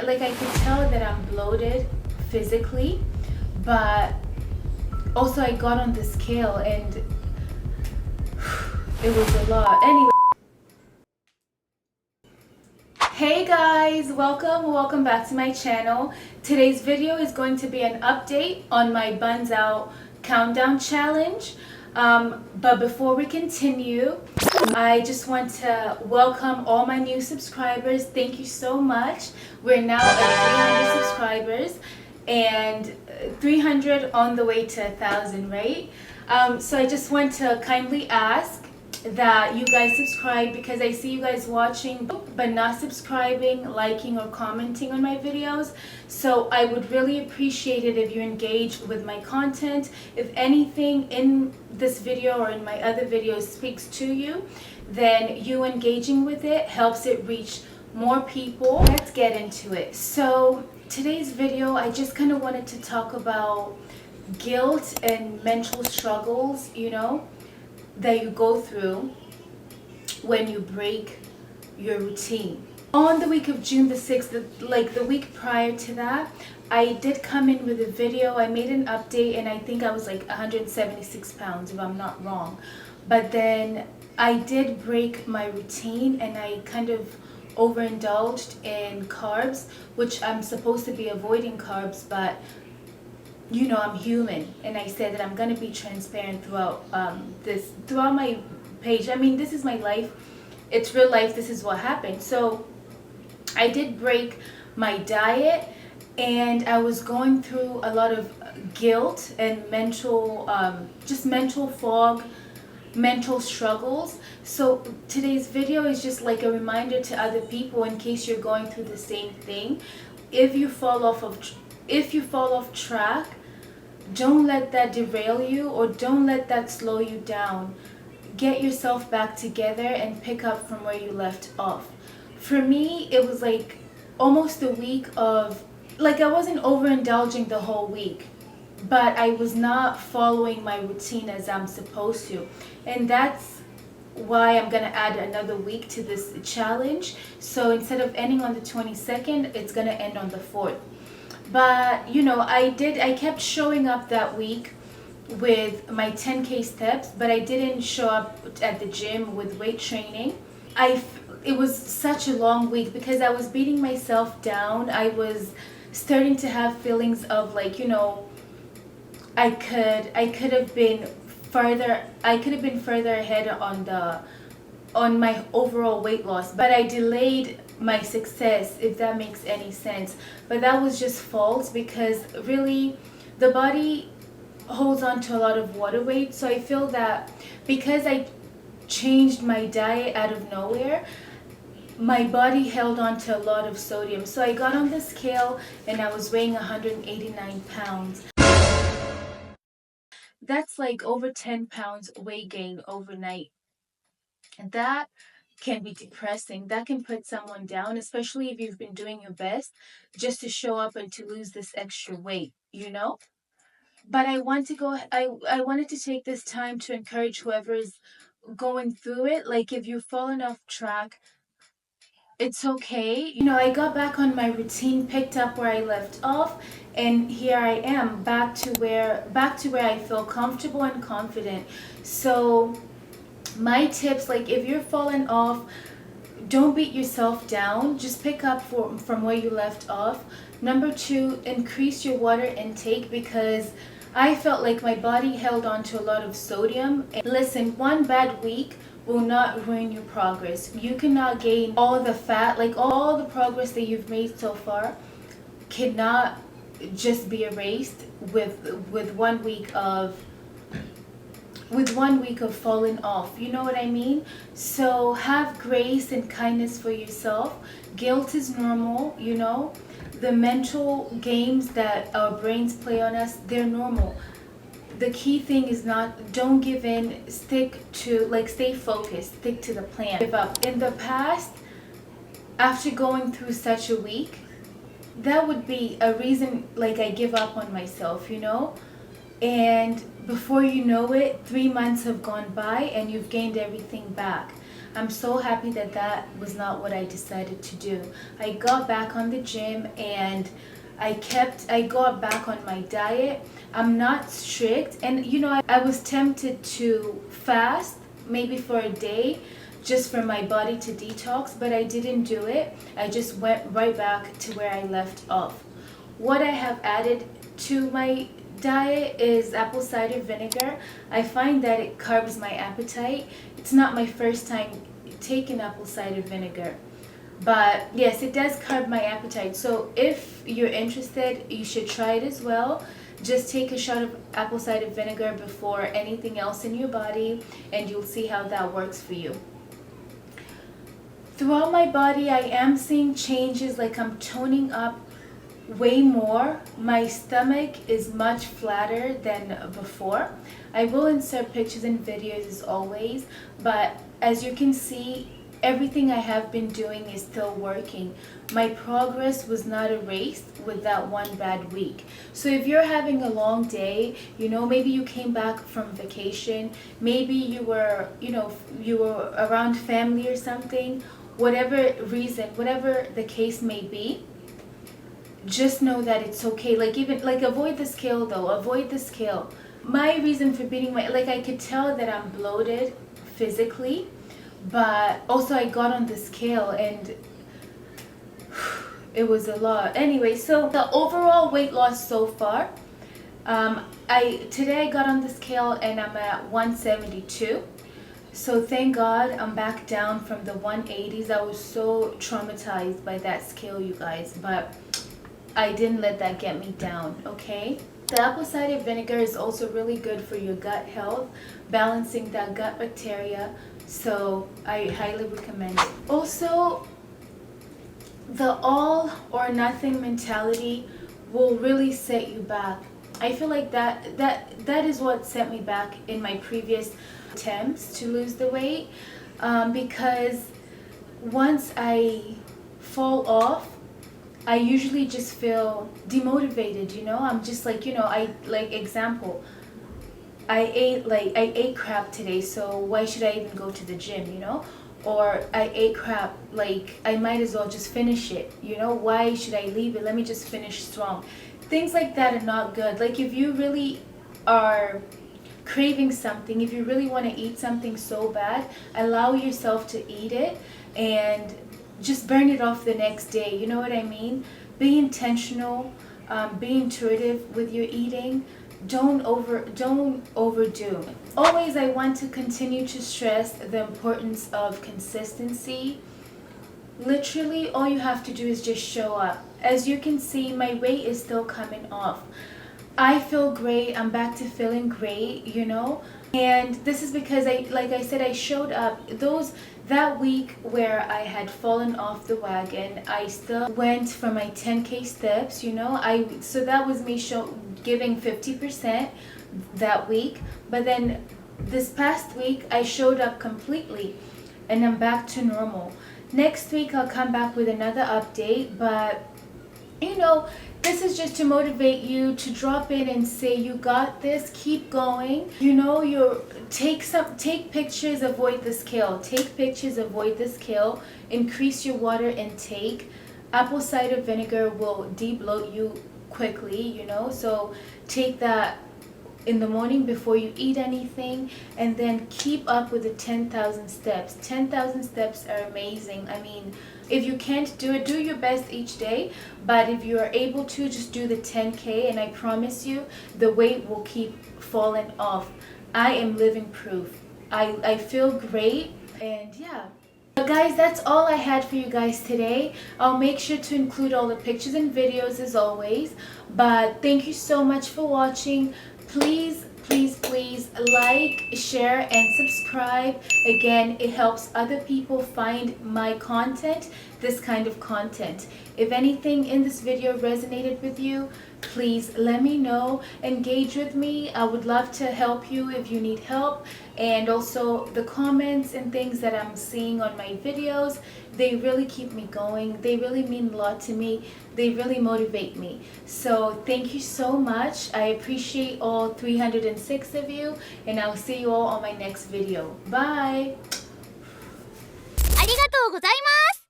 like I could tell that I'm bloated physically, but also I got on the scale and it was a lot. Anyway, hey guys, welcome back to my channel. Today's video is going to be an update on my buns out countdown challenge. But before we continue, I just want to welcome all my new subscribers. Thank you so much. We're now at 300 subscribers and 300 on the way to 1,000, right? So I just want to kindly ask that you guys subscribe, because I see you guys watching but not subscribing, liking or commenting on my videos. So I would really appreciate it if you engage with my content. If anything in this video or in my other videos speaks to you, then you engaging with it helps it reach more people. Let's get into it. So today's video, I just kind of wanted to talk about guilt and mental struggles, that you go through when you break your routine. On the week of June the 6th, like the week prior to that, I did come in with a video. I made an update and I think I was like 176 pounds if I'm not wrong. But then I did break my routine and I kind of overindulged in carbs, which I'm supposed to be avoiding carbs, but I'm human, and I said that I'm gonna be transparent throughout my page. I mean, this is my life. It's real life. This is what happened. So I did break my diet, and I was going through a lot of guilt and mental fog, mental struggles. So today's video is just like a reminder to other people in case you're going through the same thing. If you fall off track, don't let that derail you, or don't let that slow you down. Get yourself back together and pick up from where you left off. For me, it was like almost a week of, like, I wasn't overindulging the whole week, but I was not following my routine as I'm supposed to. And that's why I'm gonna add another week to this challenge. So instead of ending on the 22nd, it's gonna end on the 4th. But I kept showing up that week with my 10K steps, but I didn't show up at the gym with weight training. It was such a long week because I was beating myself down. I was starting to have feelings of like, I could have been further ahead on my overall weight loss, but I delayed my success, if that makes any sense. But that was just false, because really the body holds on to a lot of water weight. So I feel that because I changed my diet out of nowhere, my body held on to a lot of sodium. So I got on the scale and I was weighing 189 pounds. That's like over 10 pounds weight gain overnight. That can be depressing. That can put someone down, especially if you've been doing your best just to show up and to lose this extra weight, But I wanted to take this time to encourage whoever is going through it. Like, if you've fallen off track, it's okay. I got back on my routine, picked up where I left off, and here I am back to where I feel comfortable and confident. So my tips, like, if you're falling off, don't beat yourself down. Just pick up from where you left off. Number 2, increase your water intake, because I felt like my body held on to a lot of sodium. And listen, one bad week will not ruin your progress. You cannot gain all the fat, like all the progress that you've made so far cannot just be erased with 1 week of falling off. You know what I mean? So have grace and kindness for yourself. Guilt is normal, The mental games that our brains play on us, they're normal. The key thing is don't give in, stay focused, stick to the plan. Give up. In the past, after going through such a week, that would be a reason like I give up on myself, And before you know it, 3 months have gone by and you've gained everything back. I'm so happy that that was not what I decided to do. I got back on the gym and I got back on my diet. I'm not strict, and I was tempted to fast maybe for a day just for my body to detox, but I didn't do it. I just went right back to where I left off. What I have added to my diet is apple cider vinegar. I find that it curbs my appetite. It's not my first time taking apple cider vinegar, but yes, it does curb my appetite. So if you're interested, you should try it as well. Just take a shot of apple cider vinegar before anything else in your body, and you'll see how that works for you. Throughout my body, I am seeing changes, like I'm toning up way more. My stomach is much flatter than before. I will insert pictures and videos as always, but as you can see, everything I have been doing is still working. My progress was not erased with that one bad week. So if you're having a long day, maybe you came back from vacation, maybe you were around family or something, whatever reason, whatever the case may be, just know that it's okay. Avoid the scale though, avoid the scale. My reason for beating I could tell that I'm bloated physically, but also I got on the scale and it was a lot. Anyway, so the overall weight loss so far, today I got on the scale and I'm at 172. So thank God I'm back down from the 180s. I was so traumatized by that scale, you guys, but I didn't let that get me down, okay? The apple cider vinegar is also really good for your gut health, balancing that gut bacteria, so I highly recommend it. Also, the all or nothing mentality will really set you back. I feel like that is what set me back in my previous attempts to lose the weight, because once I fall off, I usually just feel demotivated, I'm just example, I ate crap today, so why should I even go to the gym, or I ate crap, I might as well just finish it, why should I leave it? Let me just finish strong. Things like that are not good. If you really are craving something, if you really want to eat something so bad, allow yourself to eat it and just burn it off the next day. You know what I mean? Be intentional, be intuitive with your eating. Don't overdo. Always, I want to continue to stress the importance of consistency. Literally, all you have to do is just show up. As you can see, my weight is still coming off. I feel great. I'm back to feeling great, And this is because I showed up. That week where I had fallen off the wagon, I still went for my 10K steps, so that was me giving 50% that week. But then this past week, I showed up completely and I'm back to normal. Next week, I'll come back with another update, but this is just to motivate you to drop in and say, you got this, keep going. Take pictures, avoid the scale. Take pictures, avoid the scale. Increase your water intake. Apple cider vinegar will de-bloat you quickly, so take that in the morning before you eat anything, and then keep up with the 10,000 steps. 10,000 steps are amazing. I mean, if you can't do it, do your best each day, but if you are able to, just do the 10K, and I promise you the weight will keep falling off. I am living proof. I feel great, and yeah. But guys, that's all I had for you guys today. I'll make sure to include all the pictures and videos as always, but thank you so much for watching. Please like, share, and subscribe. Again, it helps other people find my content, this kind of content. If anything in this video resonated with you, please let me know. Engage with me. I would love to help you if you need help. And also the comments and things that I'm seeing on my videos, they really keep me going. They really mean a lot to me. They really motivate me. So thank you so much. I appreciate all 306 of you, and I'll see you all on my next video. Bye. りがとうございます。